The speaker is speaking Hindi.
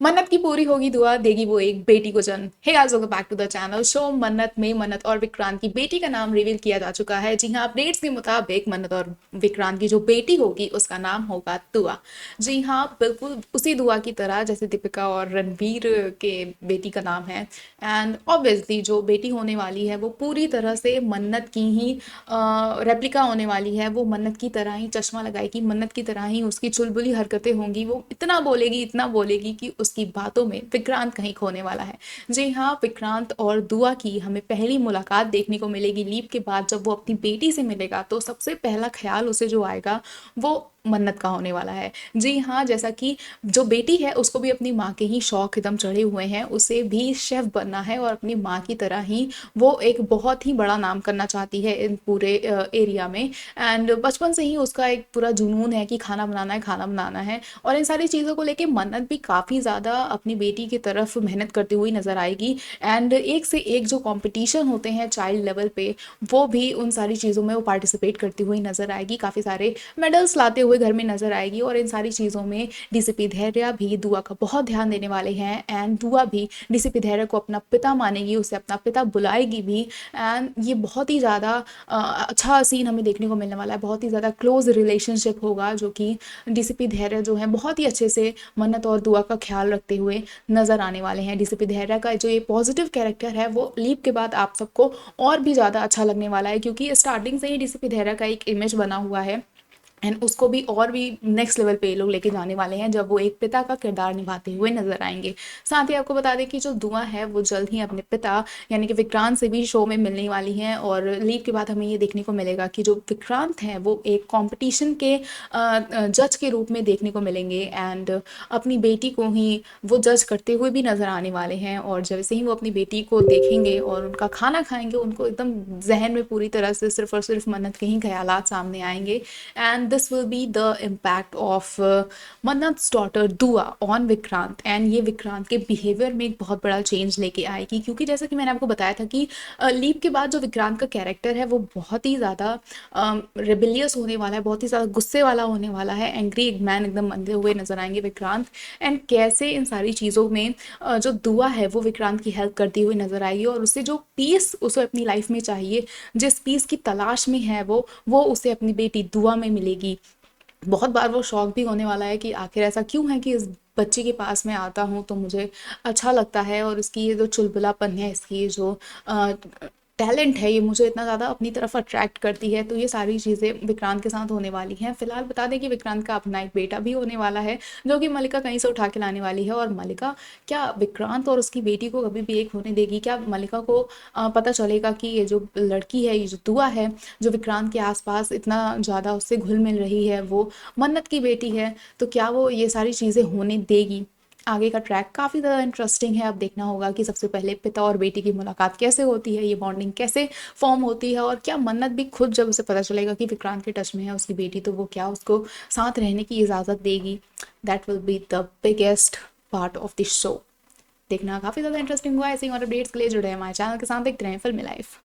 मन्नत की पूरी होगी दुआ, देगी वो एक बेटी को जन्म। Hey guys, welcome back to the channel. Show Mannat में मन्नत और विक्रांत की बेटी का नाम रिवील किया जा चुका है। जी हाँ, अपडेट्स के मुताबिक मन्नत और विक्रांत की जो बेटी होगी उसका नाम होगा दुआ। जी हाँ, बिल्कुल उसी दुआ की तरह जैसे दीपिका और रणवीर के बेटी का नाम है। एंड ऑब्वियसली जो बेटी होने वाली है वो पूरी तरह से मन्नत की ही रेप्लिका होने वाली है। वो मन्नत की तरह ही चश्मा लगाएगी, मन्नत की तरह ही उसकी चुलबुली हरकतें होंगी। वो इतना बोलेगी कि उसकी बातों में विक्रांत कहीं खोने वाला है। जी हाँ, विक्रांत और दुआ की हमें पहली मुलाकात देखने को मिलेगी लीप के बाद। जब वो अपनी बेटी से मिलेगा तो सबसे पहला ख्याल उसे जो आएगा वो मन्नत का होने वाला है। जी हाँ, जैसा कि जो बेटी है उसको भी अपनी माँ के ही शौक एकदम चढ़े हुए हैं। उसे भी शेफ बनना है और अपनी माँ की तरह ही वो एक बहुत ही बड़ा नाम करना चाहती है इन पूरे एरिया में। एंड बचपन से ही उसका एक पूरा जुनून है कि खाना बनाना है, खाना बनाना है। और इन सारी चीज़ों को लेके मन्नत भी काफ़ी ज़्यादा अपनी बेटी की तरफ मेहनत करती हुई नज़र आएगी। एंड एक से एक जो कंपटीशन होते हैं चाइल्ड लेवल पे, वो भी उन सारी चीज़ों में वो पार्टिसिपेट करती हुई नज़र आएगी। काफ़ी सारे मेडल्स लाते हुए घर में नज़र आएगी। और इन सारी चीज़ों में डीसीपी धैर्या भी दुआ का बहुत ध्यान देने वाले हैं। एंड दुआ भी डीसीपी धैर्या को अपना पिता मानेगी, उसे अपना पिता बुलाएगी भी। एंड ये बहुत ही ज़्यादा अच्छा सीन हमें देखने को मिलने वाला है। बहुत ही ज़्यादा क्लोज रिलेशनशिप होगा जो कि डीसीपी धैर्या जो है बहुत ही अच्छे से मन्नत और दुआ का ख्याल रखते हुए नजर आने वाले हैं। डीसीपी धैर्या का जो ये पॉजिटिव कैरेक्टर है वो लीप के बाद आप सबको और भी ज़्यादा अच्छा लगने वाला है, क्योंकि स्टार्टिंग से ही डीसीपी धैर्या का एक इमेज बना हुआ है। एंड उसको भी और भी नेक्स्ट लेवल पे ये लोग लेके जाने वाले हैं जब वो एक पिता का किरदार निभाते हुए नजर आएंगे। साथ ही आपको बता दें कि जो दुआ है वो जल्द ही अपने पिता यानी कि विक्रांत से भी शो में मिलने वाली हैं। और लीव के बाद हमें ये देखने को मिलेगा कि जो विक्रांत हैं वो एक कंपटीशन के जज के रूप में देखने को मिलेंगे। एंड अपनी बेटी को ही वो जज करते हुए भी नज़र आने वाले हैं। और जैसे ही वो अपनी बेटी को देखेंगे और उनका खाना खाएंगे, उनको एकदम जहन में पूरी तरह से सिर्फ और सिर्फ मन्नत के ही ख्यालात सामने आएंगे। And this will be the impact of मन्नत्स daughter Dua on Vikrant. And ये विक्रांत के बिहेवियर में एक बहुत बड़ा चेंज लेके आएगी, क्योंकि जैसा कि मैंने आपको बताया था कि लीप के बाद जो विक्रांत का कैरेक्टर है वो बहुत ही ज़्यादा रेबिलियस होने वाला है, बहुत ही ज़्यादा गुस्से वाला होने वाला है। एंग्री मैन एकदम बनते हुए नजर आएंगे विक्रांत। एंड कैसे इन सारी चीज़ों में जो दुआ है वो विक्रांत की हेल्प करती हुई नजर आएगी। और उससे जो पीस उसे अपनी लाइफ में चाहिए, जिस पीस की तलाश में है वो उसे अपनी बेटी दुआ में मिलेगी। बहुत बार वो शौक भी होने वाला है कि आखिर ऐसा क्यों है कि इस बच्चे के पास मैं आता हूँ तो मुझे अच्छा लगता है। और इसकी ये जो चुलबुलापन है, इसकी ये जो टैलेंट है, ये मुझे इतना ज़्यादा अपनी तरफ अट्रैक्ट करती है। तो ये सारी चीज़ें विक्रांत के साथ होने वाली हैं। फिलहाल बता दें कि विक्रांत का अपना एक बेटा भी होने वाला है जो कि मलिका कहीं से उठा के लाने वाली है। और मलिका क्या विक्रांत और उसकी बेटी को कभी भी एक होने देगी? क्या मलिका को पता चलेगा कि ये जो लड़की है, ये जो दुआ है, जो विक्रांत के आसपास इतना ज़्यादा उससे घुल मिल रही है, वो मन्नत की बेटी है? तो क्या वो ये सारी चीज़ें होने देगी? आगे का ट्रैक काफ़ी ज़्यादा इंटरेस्टिंग है। अब देखना होगा कि सबसे पहले पिता और बेटी की मुलाकात कैसे होती है, ये बॉन्डिंग कैसे फॉर्म होती है। और क्या मन्नत भी खुद जब उसे पता चलेगा कि विक्रांत के टच में है उसकी बेटी, तो वो क्या उसको साथ रहने की इजाज़त देगी? That will be the biggest part of the show. देखना काफ़ी ज़्यादा इंटरेस्टिंग हुआ। ऐसे ही और अपडेट्स के लिए जुड़े हैं हमारे चैनल के साथ, देखते रहें फिल्मी लाइफ।